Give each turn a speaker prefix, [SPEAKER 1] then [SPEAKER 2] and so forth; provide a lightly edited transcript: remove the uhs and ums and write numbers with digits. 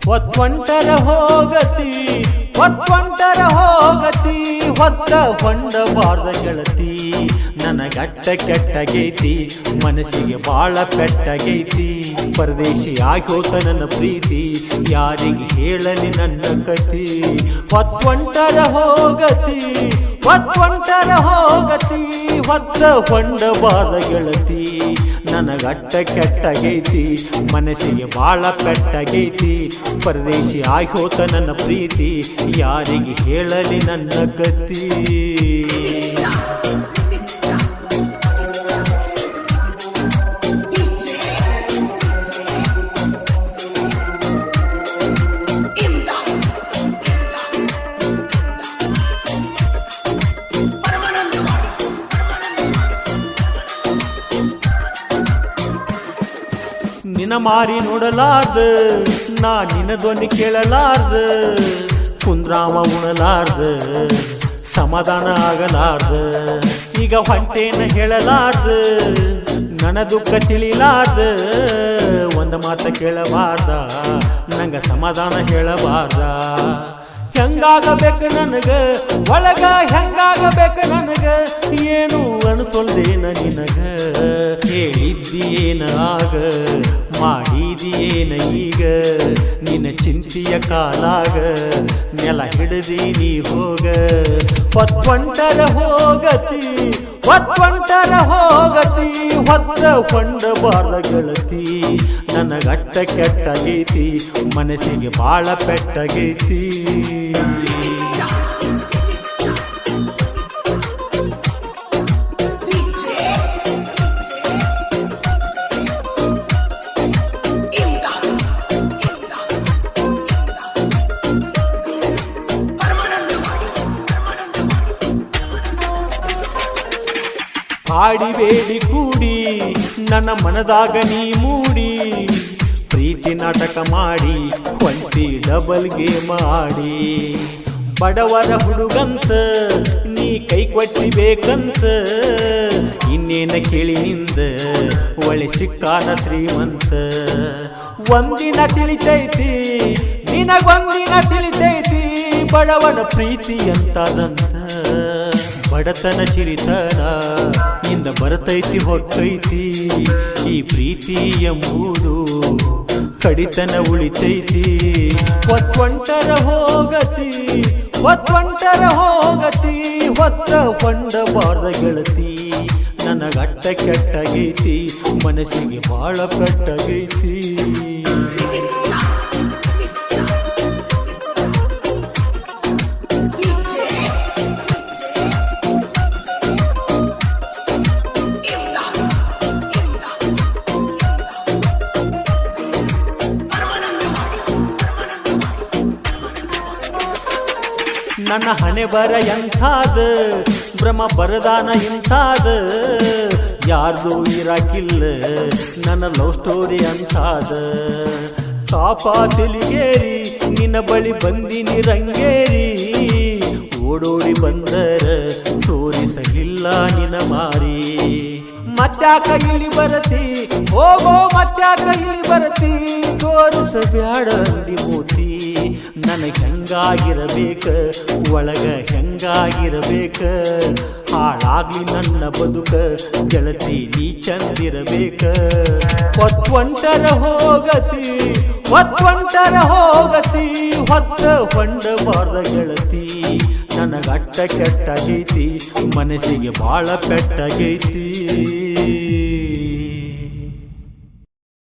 [SPEAKER 1] ಹೊತ್ತೊಂಟರ ಹೋಗತಿ ಹೊತ್ತೊಂಟರ ಹೋಗತಿ ಹೊತ್ತ ಹೊಂಡಬಾರ್ದ ಗೆಳತಿ ನನಗಟ್ಟ ಕೆಟ್ಟಗೈತಿ ಮನಸ್ಸಿಗೆ ಬಾಳ ಪೆಟ್ಟಗೈತಿ ಪರದೇಶಿ ಆಗೋತ ನನ್ನ ಪ್ರೀತಿ ಯಾರಿಗೆ ಹೇಳಲಿ ನನ್ನ ಕತಿ ಹೊತ್ತೊಂಟರ ಹೋಗತಿ ಹೊತ್ತೊಂಟರ ಹೋಗತಿ ಹೊತ್ತ ಹೊಂಡಬಾರ್ದ ಗೆಳತಿ ನನಗಟ್ಟ ಕೆಟ್ಟಗೈತಿ ಮನಸ್ಸಿಗೆ ಬಾಳ ಪೆಟ್ಟಗೈತಿ ಪರದೇಶಿ ಆಗೋತ ನನ್ನ ಪ್ರೀತಿ ಯಾರಿಗೆ ಹೇಳಲಿ ನನ್ನ ಕತಿ ನಿನ್ನ ಮಾರಿ ನೋಡಲಾರ್ದ ನಾ ನಿನ್ನ ಧ್ವನಿ ಕೇಳಲಾರ್ದ ಕುಂದ್ರಾಮ ಉಣಲಾರ್ದ ಸಮಾಧಾನ ಆಗಲಾರ್ದ ಈಗ ಹೊಂಟೇನ ಹೇಳಲಾರ್ದ ನನ್ನ ದುಃಖ ತಿಳಿಲಾರ್ದ ಒಂದು ಮಾತ ಕೇಳಬಾರ್ದ ನಂಗ ಸಮಾಧಾನ ಹೇಳಬಾರ್ದ ಹೆಂಗಾಗಬೇಕು ನನಗ ಒಳಗ ಹೆಂಗಾಗಬೇಕು ನನಗ ಏನು ಅನ್ಸೊಲ್ದೇನ ನಿನಗ ಹೇಳಿದ್ದೀನ ಆಗ ಮಾಡಿದೀನ ಈಗ ನಿನ್ನ ಚಿಂತೆಯ ಕಾಲಾಗ ನೆಲ ಹಿಡಿದಿ ನೀ ಹೋಗ ಹೊತ್ತೊಂಟರ ಹೋಗತಿ ಹೊತ್ತೊಂಟರ ಹೋಗತಿ ಹೊತ್ತ ಹೊಂಡಬಾರ್ದ ಗೆಳತಿ ನನಗಟ್ಟ ಕೆಟ್ಟಗೈತಿ ಮನಸ್ಸಿಗೆ ಬಾಳ ಪೆಟ್ಟಗೈತಿ ಹಾಡಿಬೇಡಿ ಕೂಡಿ ನನ್ನ ಮನದಾಗ ನೀ ಮೂಡಿ ಪ್ರೀತಿ ನಾಟಕ ಮಾಡಿ ಹೊಂಟಿ ಡಬಲ್ ಗೇಮ್ ಆಡಿ ಬಡವರ ಹುಡುಗಂತ ನೀ ಕೈ ಕೊಟ್ಟಿಬೇಕಂತ ಇನ್ನೇನ ಕೇಳಿ ನಿಂದ ಒಳ್ಳೆ ಸಿಕ್ಕಾನ ಶ್ರೀಮಂತ ಒಂದಿನ ತಿಳಿತೈತಿ ನಿನಗೊಂದಿನ ತಿಳಿತೈತಿ ಬಡವನ ಪ್ರೀತಿ ಅಂತದಂತ ಬಡತನ ಚಿರಿತನ ಇಂದ ಬರ್ತೈತಿ ಹೊಕ್ಕೈತಿ ಈ ಪ್ರೀತಿ ಎಂಬುದು ಕಡಿತನ ಉಳಿತೈತಿ ಹೊತ್ತೊಂಟರ ಹೋಗತಿ ಹೊತ್ತೊಂಟರ ಹೋಗತಿ ಹೊತ್ತ ಹೊಂಡಬಾರ್ದ ಗೆಳತಿ ನನಗಟ್ಟ ಕೆಟ್ಟಗೈತಿ ಮನಸ್ಸಿಗೆ ಬಾಳ ಪೆಟ್ಟಗೈತಿ ನನ್ನ ಹಣೆ ಬರ ಎಂಥಾದ ಬ್ರಹ್ಮ ಬರದಾನ ಇಂಥಾದ ಯಾರ್ದು ಇರಾಕಿಲ್ಲ ನನ್ನ ಲವ್ ಸ್ಟೋರಿ ಅಂಥಾದ ತಾಪ ತಿಳಿಗೇರಿ ನಿನ್ನ ಬಳಿ ಬಂದಿನಿ ರಂಗೇರಿ ಓಡೋಡಿ ಬಂದರ ತೋರಿಸಲಿಲ್ಲ ನಿನ್ನ ಮಾರಿ ಮತ್ತ್ಯಾಕ ಇಲ್ಲಿ ಬರತಿ ಹೋಗೋ ಮತ್ತ್ಯಾಕ ಇಲ್ಲಿ ಬರತಿ ತೋರಿಸಬ್ಯಾಡ ಅಂದಿ ಮೂತಿ ನನಗೆ ಹೆಂಗಾಗಿರಬೇಕ ಒಳಗ ಹೆಂಗಾಗಿರಬೇಕ ಹಾಳಾಗ್ಲಿ ನನ್ನ ಬದುಕ ಗೆಳತಿ ನೀ ಚಂದಿರಬೇಕ ಹೊತ್ತೊಂಟರ ಹೋಗತಿ ಹೊತ್ತೊಂಟರ ಹೋಗತಿ ಹೊತ್ತ ಹೊಂಡಬಾರ್ದ ಗೆಳತಿ ನನಗಟ್ಟ ಕೆಟ್ಟಗೈತಿ ಮನಸ್ಸಿಗೆ ಬಾಳ ಪೆಟ್ಟಗೈತಿ